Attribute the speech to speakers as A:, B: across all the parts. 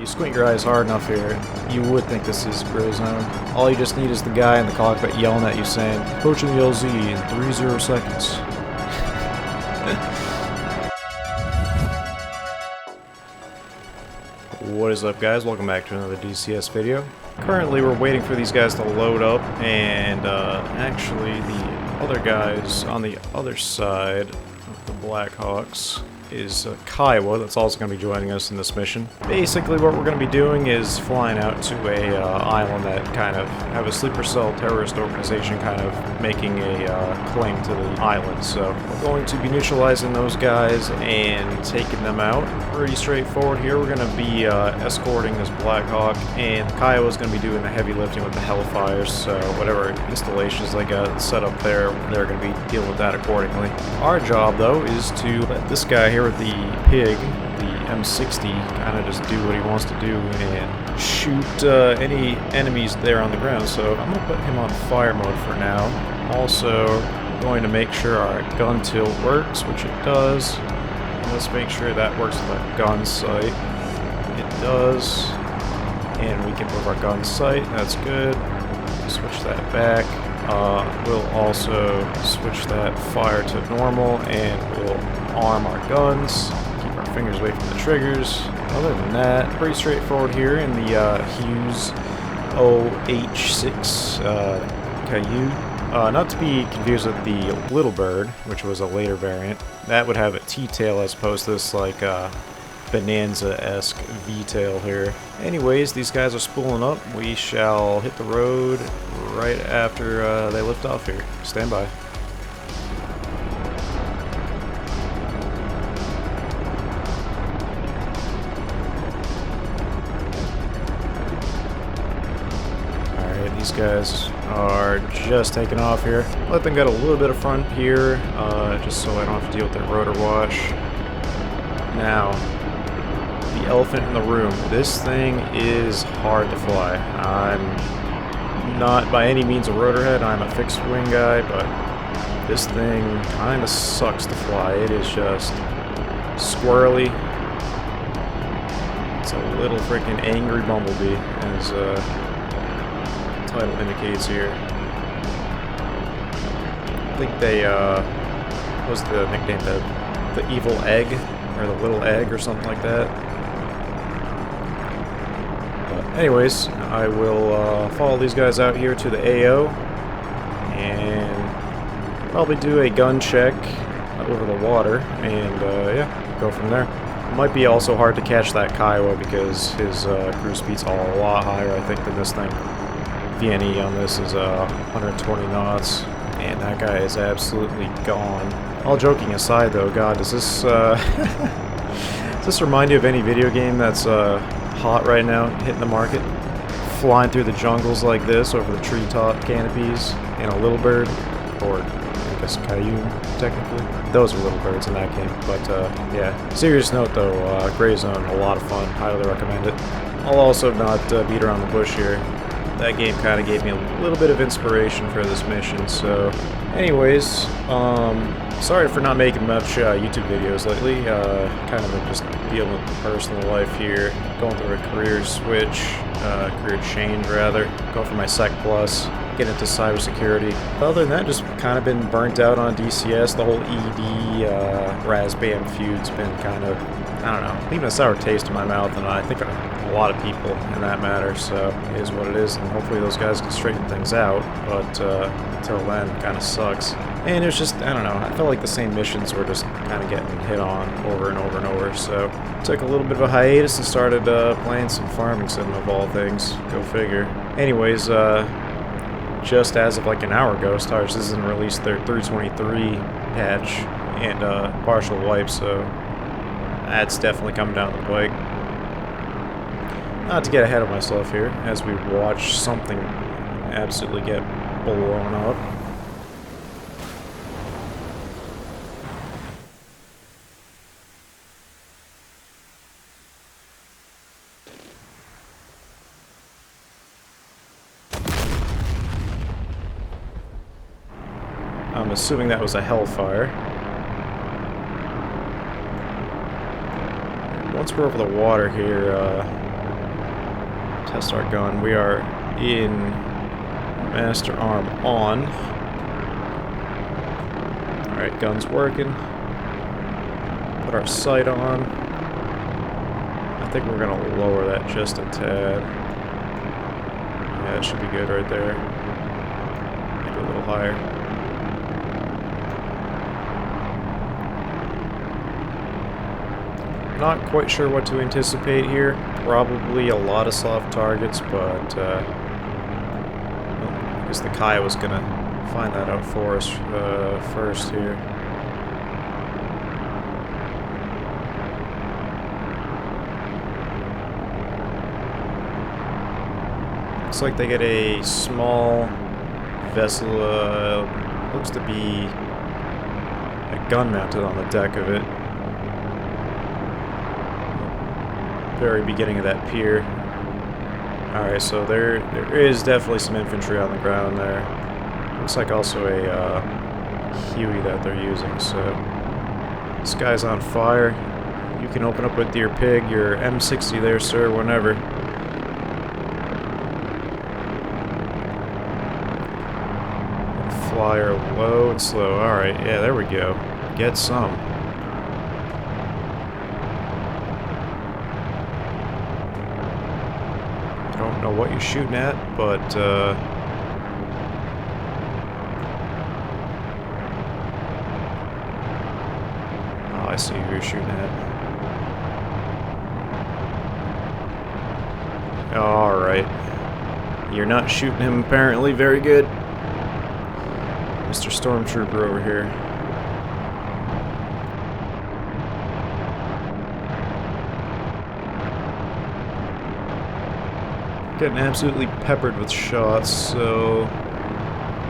A: squint your eyes hard enough here, you would think this is gray zone. All you just need is the guy in the cockpit yelling at you saying, approaching the LZ in 30 seconds. What is up, guys? Welcome back to another DCS video. Currently we're waiting for these guys to load up, and actually the other guys on the other side of the Blackhawks is Kiowa. That's also going to be joining us in this mission. Basically what we're going to be doing is flying out to a island that kind of have a sleeper cell terrorist organization kind of making a claim to the island. So we're going to be neutralizing those guys and taking them out. Pretty straightforward here. We're going to be escorting this Blackhawk, and Kiowa's going to be doing the heavy lifting with the Hellfires, so whatever installations they got set up there, they're going to be dealing with that accordingly. Our job, though, is to let this guy here with the pig, the M60, kind of just do what he wants to do and shoot any enemies there on the ground. So I'm going to put him on fire mode for now. Also going to make sure our gun tilt works, which it does. Let's make sure that works with our gun sight. It does. And we can move our gun sight. That's good. Switch that back. We'll also switch that fire to normal, and we'll arm our guns. Keep our fingers away from the triggers. Other than that, pretty straightforward here in the Hughes OH6 Cayune. Not to be confused with the Little Bird, which was a later variant. That would have a T-tail as opposed to this like Bonanza-esque V-tail here. Anyways, these guys are spooling up. We shall hit the road right after they lift off here. Stand by. These guys are just taking off here. Let them get a little bit of front here, just so I don't have to deal with their rotor wash. Now, the elephant in the room. This thing is hard to fly. I'm not by any means a rotor head. I'm a fixed wing guy, but this thing kind of sucks to fly. It is just squirrely. It's a little freaking angry Bumblebee, as title indicates here. I think they, what was the nickname? The evil egg, or the little egg, or something like that. Anyways, I will follow these guys out here to the AO, and probably do a gun check over the water, and yeah, go from there. It might be also hard to catch that Kiowa because his cruise speed's a lot higher, I think, than this thing. VNE on this is 120 knots, and that guy is absolutely gone. All joking aside, though, God, does this does this remind you of any video game that's hot right now, hitting the market? Flying through the jungles like this, over the treetop canopies, in a Little Bird, or I guess Cayune, technically. Those are Little Birds in that game, but yeah. Serious note, though, Gray Zone, a lot of fun. Highly recommend it. I'll also not beat around the bush here. That game kind of gave me a little bit of inspiration for this mission, so anyways, sorry for not making much YouTube videos lately, kind of just dealing with personal life here, going through a career switch, career change rather, going for my Sec Plus, getting into cybersecurity. Other than that, just kind of been burnt out on DCS. The whole ED, Raz-Bam feud's been kind of, I don't know, leaving a sour taste in my mouth, and I think a lot of people in that matter, so it is what it is, and hopefully those guys can straighten things out, but until then, it kind of sucks. And it was just, I don't know, I felt like the same missions were just kind of getting hit on over and over and over, so took a little bit of a hiatus and started playing some farming sim of all things, go figure. Anyways, just as of like an hour ago, Star Citizen released their 323 patch and partial wipe, so that's definitely coming down the pike. Not to get ahead of myself here, as we watch something absolutely get blown up. I'm assuming that was a Hellfire. Once we're over the water here, Test our gun. We are in master arm on. Alright, gun's working. Put our sight on. I think we're gonna lower that just a tad. Yeah, it should be good right there. Maybe a little higher. Not quite sure what to anticipate here. Probably a lot of soft targets, but well, I guess the Kai was gonna find that out for us first here. Looks like they get a small vessel, looks to be a gun mounted on the deck of it. Very beginning of that pier. Alright, so there is definitely some infantry on the ground there. Looks like also a Huey that they're using, so this guy's on fire. You can open up with your pig, your M60 there, sir, whenever. Flyer low and slow. Alright, yeah, there we go. Get some. Don't know what you're shooting at, but oh, I see who you're shooting at. Alright. You're not shooting him apparently. Very good. Mr. Stormtrooper over here. Getting absolutely peppered with shots, so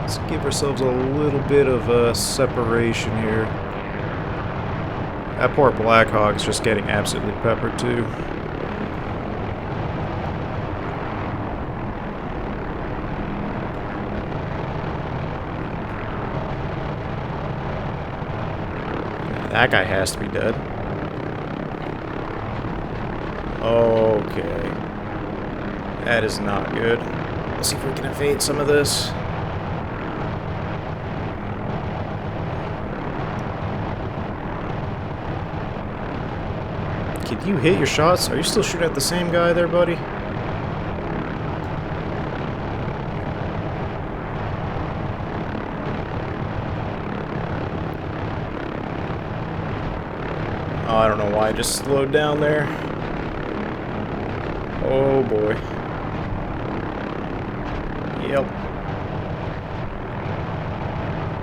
A: let's give ourselves a little bit of separation here. That poor Blackhawk's just getting absolutely peppered too. That guy has to be dead. Okay. That is not good. Let's see if we can evade some of this. Can you hit your shots? Are you still shooting at the same guy there, buddy? Oh, I don't know why I just slowed down there. Oh boy. Yep.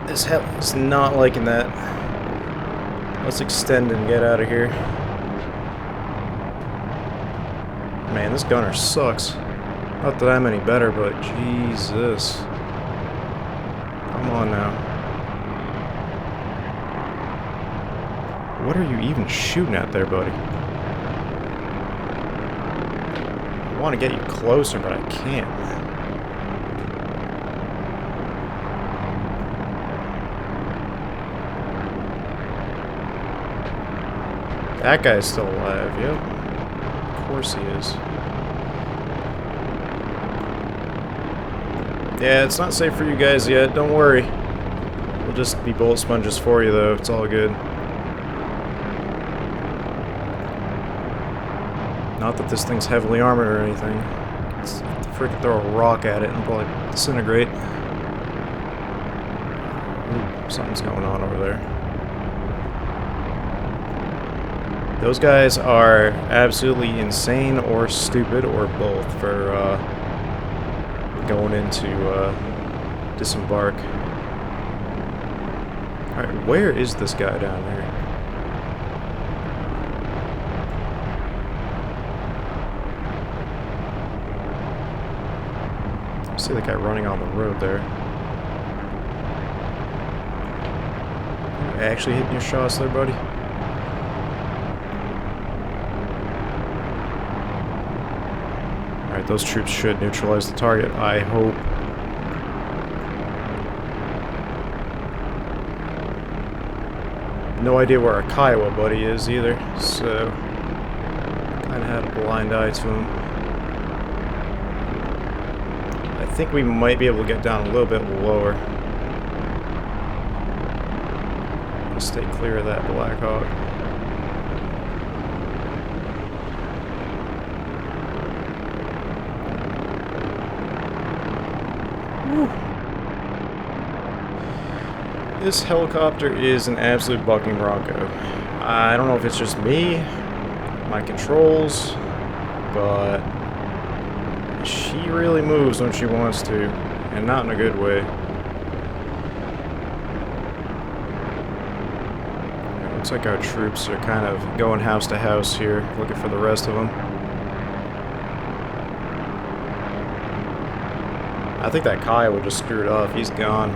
A: This hell is not liking that. Let's extend and get out of here. Man, this gunner sucks. Not that I'm any better, but Jesus. Come on now. What are you even shooting at there, buddy? I want to get you closer, but I can't. That guy's still alive, yep. Of course he is. Yeah, it's not safe for you guys yet, don't worry. We'll just be bullet sponges for you, though. It's all good. Not that this thing's heavily armored or anything. Let's freaking throw a rock at it and probably disintegrate. Ooh, something's going on over there. Those guys are absolutely insane or stupid or both for going into disembark. Alright, where is this guy down there? I see the guy running on the road there. You actually hitting your shots there, buddy? Alright, those troops should neutralize the target, I hope. No idea where our Kiowa buddy is either, so kinda had a blind eye to him. think we might be able to get down a little bit lower. Stay clear of that Black Hawk. Woo. This helicopter is an absolute bucking bronco. I don't know if it's just me, my controls, but she really moves when she wants to, and not in a good way. Looks like our troops are kind of going house to house here, looking for the rest of them. I think that Kiowa just screwed off. He's gone.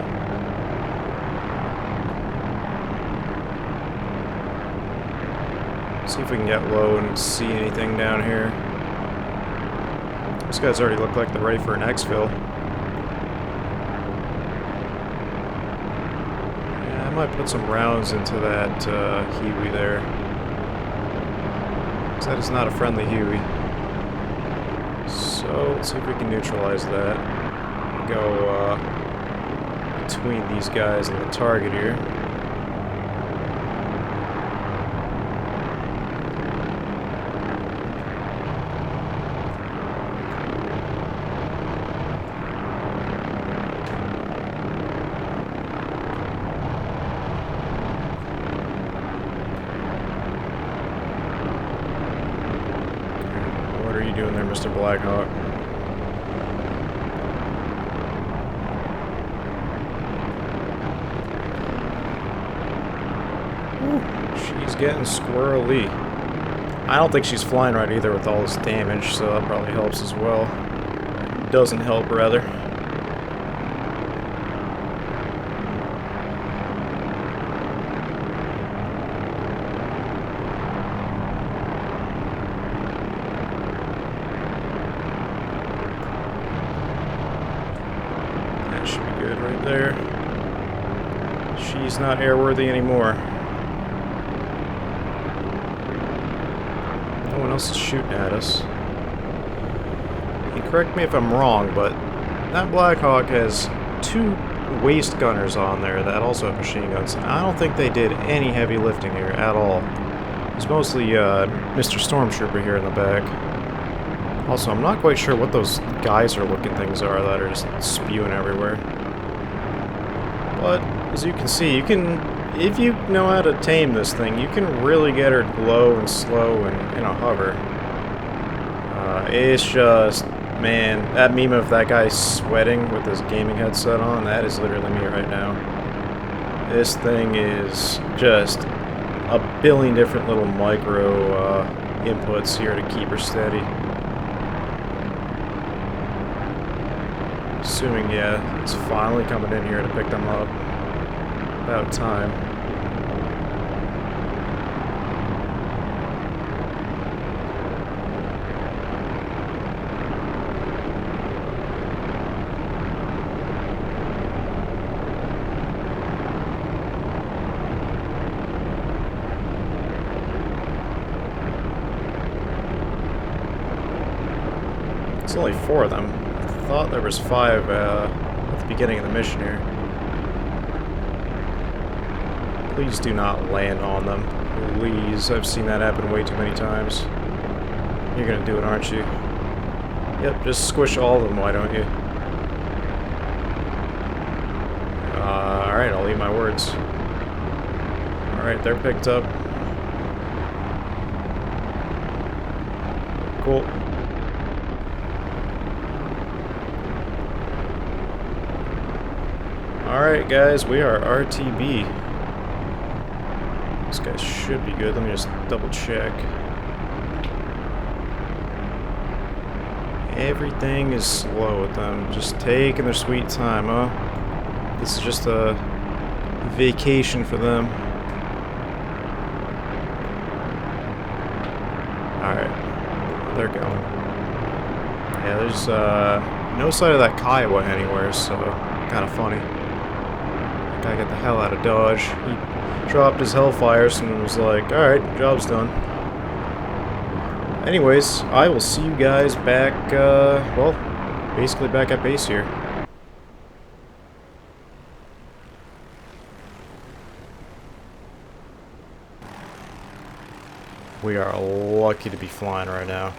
A: See if we can get low and see anything down here. These guys already look like they're ready for an exfil. Yeah, I might put some rounds into that Huey there. Because that is not a friendly Huey. So, let's see if we can neutralize that. Go between these guys and the target here. What are you doing there, Mr. Blackhawk? She's getting squirrely. I don't think she's flying right either with all this damage, so that probably helps as well. Doesn't help, rather. That should be good right there. She's not airworthy anymore. No one else is shooting at us. And correct me if I'm wrong, but that Blackhawk has 2 waist gunners on there that also have machine guns. I don't think they did any heavy lifting here at all. It's mostly Mr. Stormtrooper here in the back. Also, I'm not quite sure what those geyser-looking things are that are just spewing everywhere. But as you can see, you can, if you know how to tame this thing, you can really get her low and slow and in a hover. It's just, man, that meme of that guy sweating with his gaming headset on, that is literally me right now. This thing is just a billion different little micro inputs here to keep her steady. Assuming, yeah, it's finally coming in here to pick them up. About time. It's only 4 of them. I thought there was 5 at the beginning of the mission here. Please do not land on them. Please. I've seen that happen way too many times. You're gonna do it, aren't you? Yep, just squish all of them, why don't you? Alright, I'll eat my words. Alright, they're picked up. Cool. Alright guys, we are RTB. This guy should be good. Let me just double check. Everything is slow with them. Just taking their sweet time, huh? This is just a vacation for them. Alright. They're going. Yeah, there's no sight of that Kiowa anywhere, so kind of funny. Gotta get the hell out of Dodge. He dropped his Hellfires and was like, alright, job's done. Anyways, I will see you guys back, well, basically back at base here. We are lucky to be flying right now.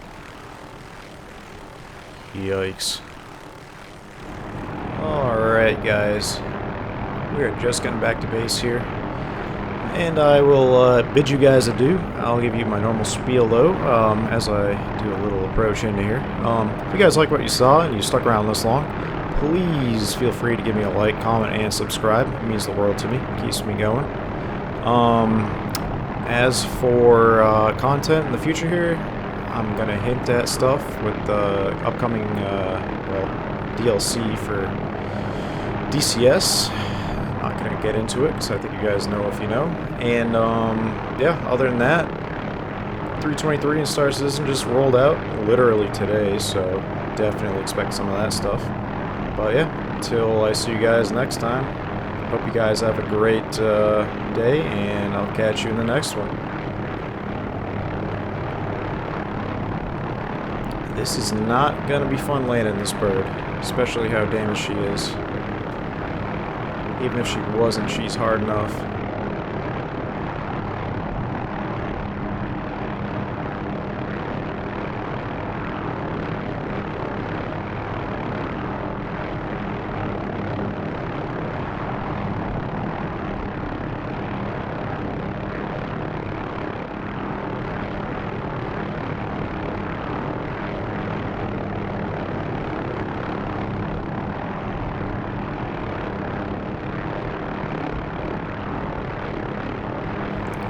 A: Yikes. Alright guys, we are just getting back to base here. And I will bid you guys adieu. I'll give you my normal spiel though, as I do a little approach into here. If you guys like what you saw and you stuck around this long, please feel free to give me a like, comment, and subscribe. It means the world to me. It keeps me going. As for content in the future here, I'm going to hint at stuff with the upcoming well, DLC for DCS. I'm not going to get into it because I think you guys know if you know. And yeah, other than that, 323 and Star Citizen just rolled out literally today, so definitely expect some of that stuff. But yeah, until I see you guys next time, hope you guys have a great day, and I'll catch you in the next one. This is not going to be fun landing this bird, especially how damaged she is. Even if she wasn't, she's hard enough.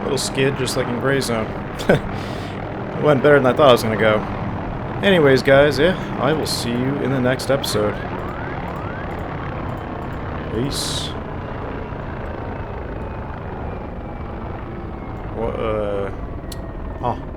A: Little skid, just like in Gray Zone. It went better than I thought it was going to go. Anyways, guys, yeah, I will see you in the next episode. Peace. What, huh.